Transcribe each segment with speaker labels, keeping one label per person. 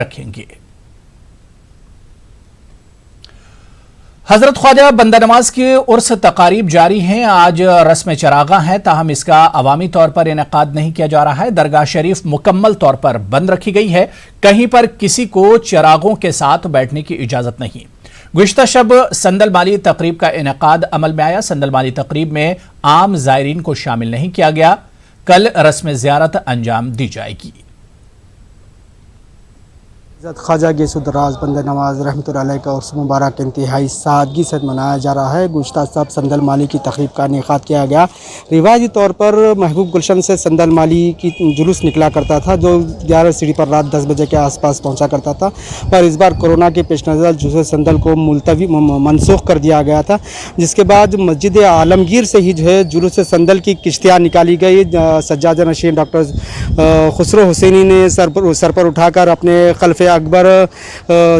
Speaker 1: रखेंगे। हजरत ख्वाजा बंदा नवाज के उर्स तकारीब जारी हैं। आज रस्म चरागा है, ताहम इसका अवामी तौर पर इनेकाद नहीं किया जा रहा है। दरगाह शरीफ मुकम्मल तौर पर बंद रखी गई है। कहीं पर किसी को चरागों के साथ बैठने की इजाजत नहीं। गुज़िश्ता शब संदल माली तकरीब का इनेकाद अमल में आया। संदल माली तकरीब में आम ज़ायरीन को शामिल नहीं किया गया। कल रस्म ज़ियारत अंजाम दी जाएगी।
Speaker 2: ख्वाजा गौसुद्दराज बंदा नवाज रहमतुल्लाह अलैह का उर्स मुबारक इंतहाई सादगी से मनाया जा रहा है। गुज़िश्ता शब संदल माली की तकरीब का इनेकाद किया गया। रिवायती तौर पर महबूब गुलशन से संदल माली की जुलूस निकला करता था, जो 11 सीढ़ी पर रात 10 बजे के आसपास पहुंचा करता था, पर इस बार कोरोना के पेश नज़र जुलूस संदल को मुलतवी मनसूख कर दिया गया था, जिसके बाद मस्जिद आलमगीर से ही जो है जुलूस संदल की किश्तियाँ निकाली गई। सज्जाद नशीन डॉक्टर खुसरो हुसैनी ने सर पर उठाकर अपने खल्फ़े अकबर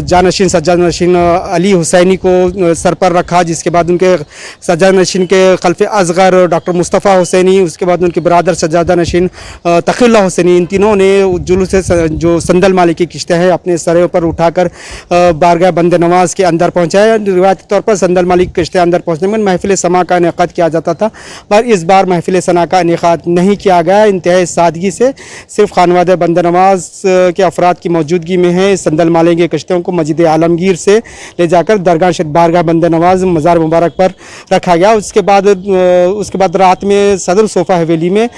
Speaker 2: जानशीन सज्जाद नशीन अली हुसैनी को सर पर रखा, जिसके बाद उनके सज्जाद नशीन के खल्फ़े असगर डॉक्टर मुस्तफ़ा हुसैनी, उसके बाद उनके बरादर सज्जादा नशीन तक़ीउल्लाह हुसैनी, इन तीनों ने जुलूस जो संदल माली की किश्तें हैं अपने सरों पर उठाकर बारगाह बंद नवाज के अंदर पहुँचाया। रिवायती तौर पर संदल माली की किश्तें अंदर पहुँचने में महफिल समा का इनेकाद किया जाता था, पर इस बार महफिल सना का इनेकाद नहीं किया गया। इंतहाई सादगी से सिर्फ खानवादे बंद नवाज के अफराद की मौजूदगी में संदल माली की किश्तियों को मस्जिद आलमगीर से ले जाकर दरगाह बारगाह बंद नवाज मज़ार मुबारक पर रखा गया। उसके बाद रात में सदर सोफा हवेली में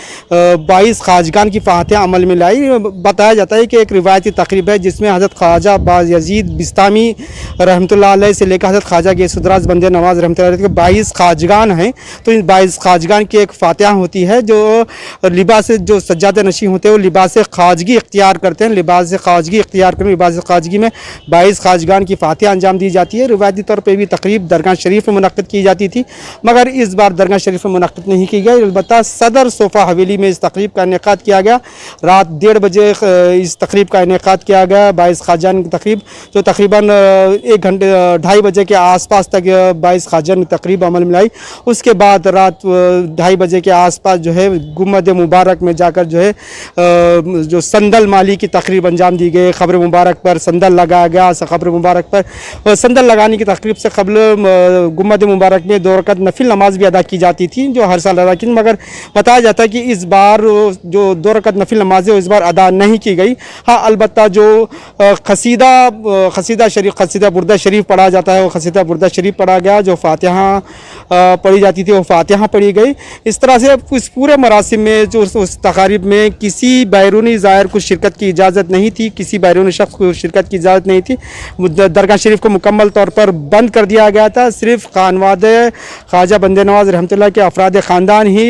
Speaker 2: 22 ख्वाजगान की फ़ातिहा अमल में लाई। बताया जाता है कि एक रिवायती तकरीब है जिसमें हज़रत ख्वाजा बायज़ीद बिस्तामी रहमतुल्लाह अलैह से लेकर हज़रत ख्वाजा गौसुद्दराज बंदा नवाज रहमतुल्लाह अलैह के 22 ख्वाजगान हैं। तो इन 22 ख्वाजगान की एक फ़ातिहा होती है, जो लिबास जो सज्जाद नशी होते हैं वो लिबास ख्वाजगी इख्तियार करते हैं। लिबास ख्वाजगी इख्तियार करने लिबास ख्वाजगी में 22 ख्वाजगान की फ़ातिहा अंजाम दी जाती है। रिवायती तौर पर भी तकरीब दरगाह शरीफ में मुनक़्क़िद की जाती थी, मगर इस बार दरगाह शरीफ में मुनक़्क़िद नहीं की गई। अलबत्ता सदर सोफ़ा हवेली में इस तकरीब का इनेकाद किया गया। रात 1:30 बजे इस तकरीब का इनेकाद किया गया। 22 ख्वाजगान की तकरीब जो तकरीबन 1 घंटे 2:30 बजे के आसपास तक 22 ख्वाजगान की तकरीब अमल में आई। उसके बाद रात 2:30 बजे के आसपास जो है गुम्बद मुबारक में जाकर जो है जो संदल माली की तकरीब अंजाम दी गई। ख़ब्र मुबारक पर संदल लगाया गया। ख़ब्र मुबारक पर संदल लगाने की तकरीब से कबल गुम्बद मुबारक में 2 रकात नफिल नमाज भी अदा की जाती थी, जो हर साल अदा की, मगर बताया जाता है कि इस बार जो 2 रकात नफिल नमाज है इस बार अदा नहीं की गई। हाँ, अलबत्ता जो खसीदा बुर्दा शरीफ पढ़ा जाता है वो खसीदा बुर्दा शरीफ पढ़ा गया। जो फ़ातिहा पढ़ी जाती थी वो फ़ातिहा पढ़ी गई। इस तरह से इस पूरे मरासिम में जो उस तकारीब में किसी बैरूनी ज़ायर को शिरकत की इजाज़त नहीं थी, किसी बैरूनी शख्स को शिरकत की इजाज़त नहीं थी। दरगाह शरीफ को मुकम्मल तौर पर बंद कर दिया गया था। सिर्फ खानवादे ख्वाजा बंदा नवाज रहमतुल्लाह के अफराद ख़ानदान ही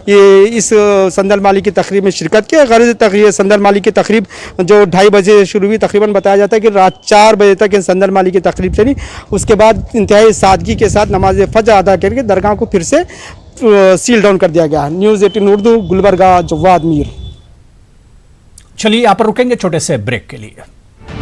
Speaker 2: ये इस संदल माली की तकरीब में शिरकत की। गरज संदल माली की तकरीब जो 2:30 बजे शुरू हुई, तकरीबन बताया जाता है कि रात 4 बजे तक संदल माली की तकरीब चली। उसके बाद इंतहाई सादगी के साथ नमाज फजर अदा करके दरगाह को फिर से सील डाउन कर दिया गया। न्यूज़ 18 उर्दू, गुलबर्गा, जवाद मीर।
Speaker 1: चलिए यहाँ पर रुकेंगे छोटे से ब्रेक के लिए।